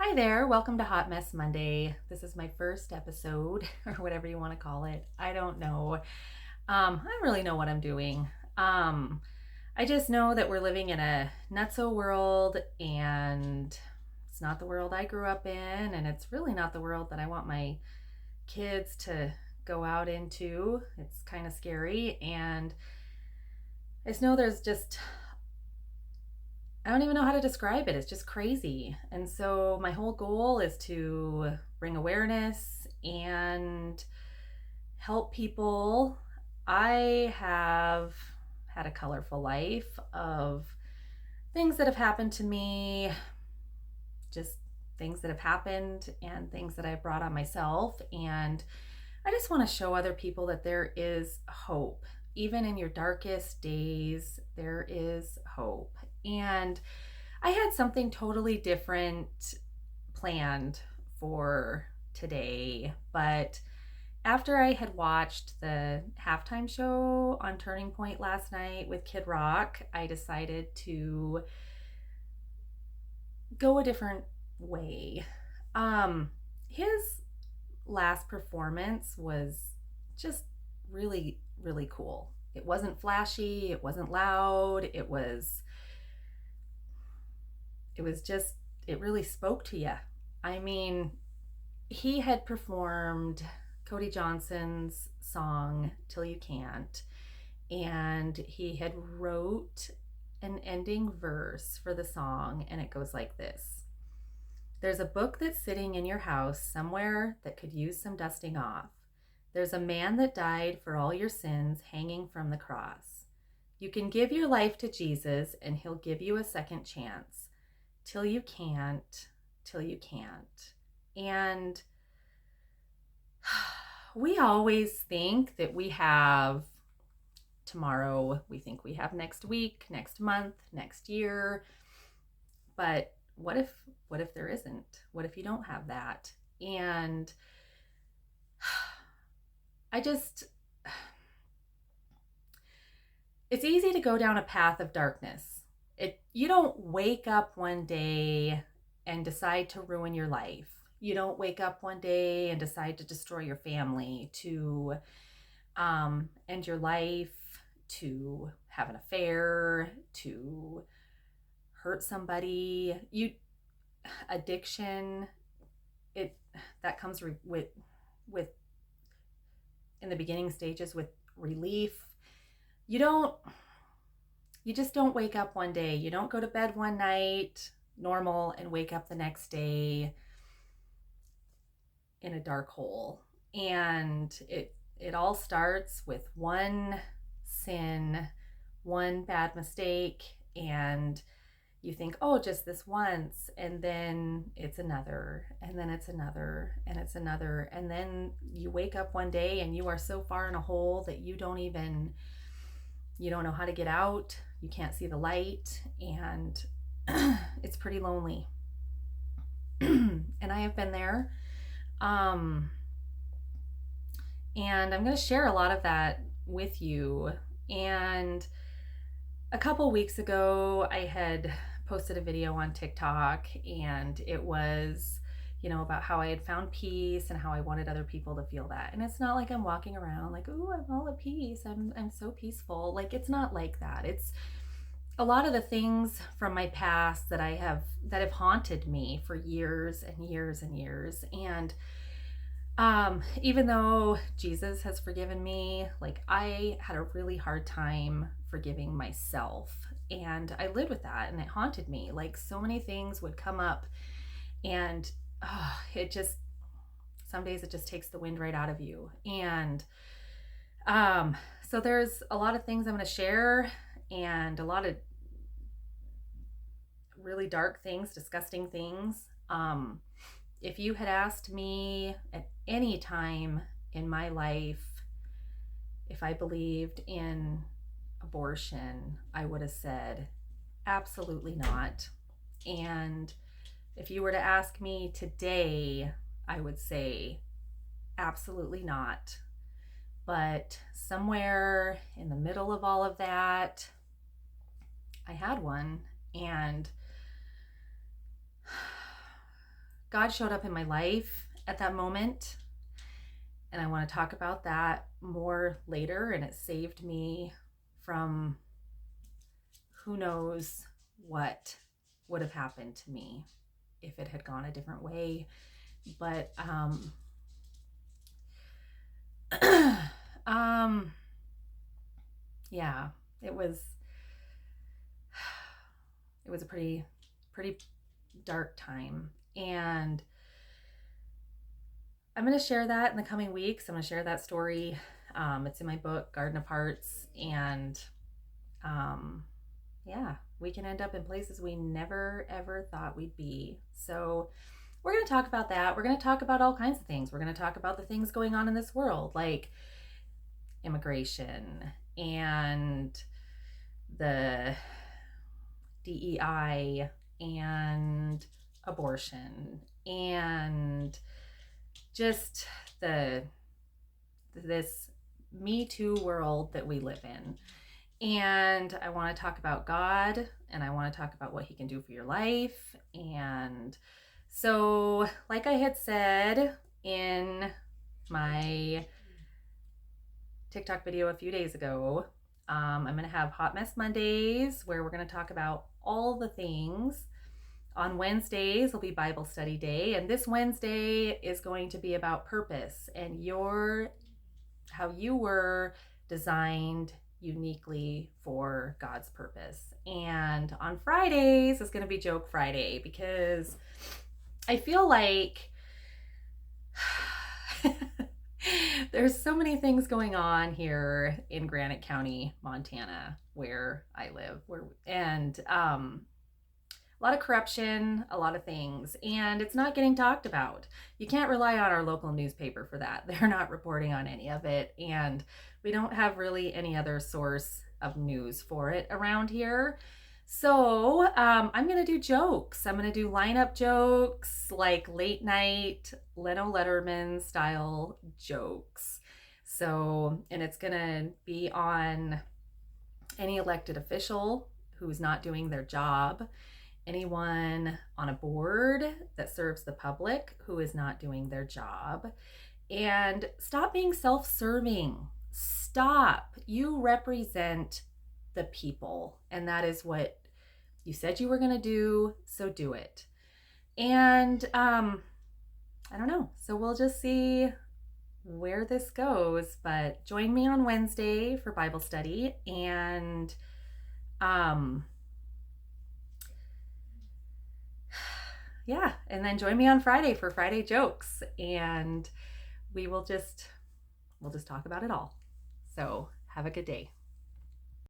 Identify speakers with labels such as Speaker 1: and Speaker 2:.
Speaker 1: Hi there, welcome to Hot Mess Monday. This is my first episode, or whatever you want to call it. I don't know. I don't really know what I'm doing. Um, I just know that we're living in a nutso world, and it's not the world I grew up in, and it's really not the world that I want my kids to go out into. It's kind of scary, and I just know there's just I don't even know how to describe it. It's just crazy. And so my whole goal is to bring awareness and help people. I have had a colorful life of things that have happened to me, just things that have happened and things that I've brought on myself. And I just want to show other people that there is hope. Even in your darkest days, there is hope. And I had something totally different planned for today, but after I had watched the halftime show on Turning Point last night with Kid Rock, I decided to go a different way. His last performance was just really, really cool. It wasn't flashy, it wasn't loud, it was just it really spoke to you. I mean, he had performed Cody Johnson's song Till You Can't, and he had wrote an ending verse for the song, and it goes like this. There's a book that's sitting in your house somewhere that could use some dusting off. There's a man that died for all your sins hanging from the cross. You can give your life to Jesus and he'll give you a second chance. Till you can't, till you can't. And we always think that we have tomorrow, we think we have next week, next month, next year. But what if there isn't? What if you don't have that? And I just it's easy to go down a path of darkness. You don't wake up one day and decide to ruin your life. You don't wake up one day and decide to destroy your family, to end your life, to have an affair, to hurt somebody. Addiction, it that comes with in the beginning stages with relief. You just don't wake up one day. You don't go to bed one night normal and wake up the next day in a dark hole. And it all starts with one sin, one bad mistake, and you think, oh, just this once, and then it's another, and then it's another, and it's another, and then you wake up one day and you are so far in a hole that you don't know how to get out. You can't see the light, and it's pretty lonely. And I have been there. And I'm going to share a lot of that with you. And a couple weeks ago, I had posted a video on TikTok, and it was, about how I had found peace and how I wanted other people to feel that. And it's not like I'm walking around like, oh, I'm all at peace. I'm so peaceful. Like, it's not like that. It's a lot of the things from my past that have haunted me for years and years and years. And even though Jesus has forgiven me, like, I had a really hard time forgiving myself, and I lived with that, and it haunted me. Like, so many things would come up, and some days it just takes the wind right out of you. And so there's a lot of things I'm going to share, and a lot of really dark things, disgusting things. If you had asked me at any time in my life if I believed in abortion, I would have said absolutely not. And if you were to ask me today, I would say absolutely not. But somewhere in the middle of all of that, I had one, and God showed up in my life at that moment, and I want to talk about that more later. And it saved me from who knows what would have happened to me if it had gone a different way. But yeah, it was a pretty dark time, and I'm going to share that in the coming weeks. I'm going to share that story. It's in my book, Garden of Hearts, and yeah, we can end up in places we never ever thought we'd be. So we're going to talk about that. We're going to talk about all kinds of things. We're going to talk about the things going on in this world, like immigration and the DEI and abortion and just this Me Too world that we live in. And I want to talk about God, and I want to talk about what he can do for your life. And so, like I had said in my TikTok video a few days ago, I'm going to have Hot Mess Mondays where we're going to talk about all the things. On Wednesdays will be Bible study day, and this Wednesday is going to be about purpose and how you were designed uniquely for God's purpose. And on Fridays is going to be Joke Friday, because I feel like there's so many things going on here in Granite County, Montana, where I live, and a lot of corruption, a lot of things, and it's not getting talked about. You can't rely on our local newspaper for that. They're not reporting on any of it, and we don't have really any other source of news for it around here. So I'm going to do jokes. I'm going to do lineup jokes, like late night Leno Letterman style jokes. So, and it's going to be on any elected official who's not doing their job, anyone on a board that serves the public who is not doing their job, and stop being self-serving. Stop. You represent the people, and that is what you said you were going to do, so do it. And I don't know, so we'll just see where this goes, but join me on Wednesday for Bible study, and yeah, and then join me on Friday for Friday jokes, and we'll just talk about it all. So have a good day.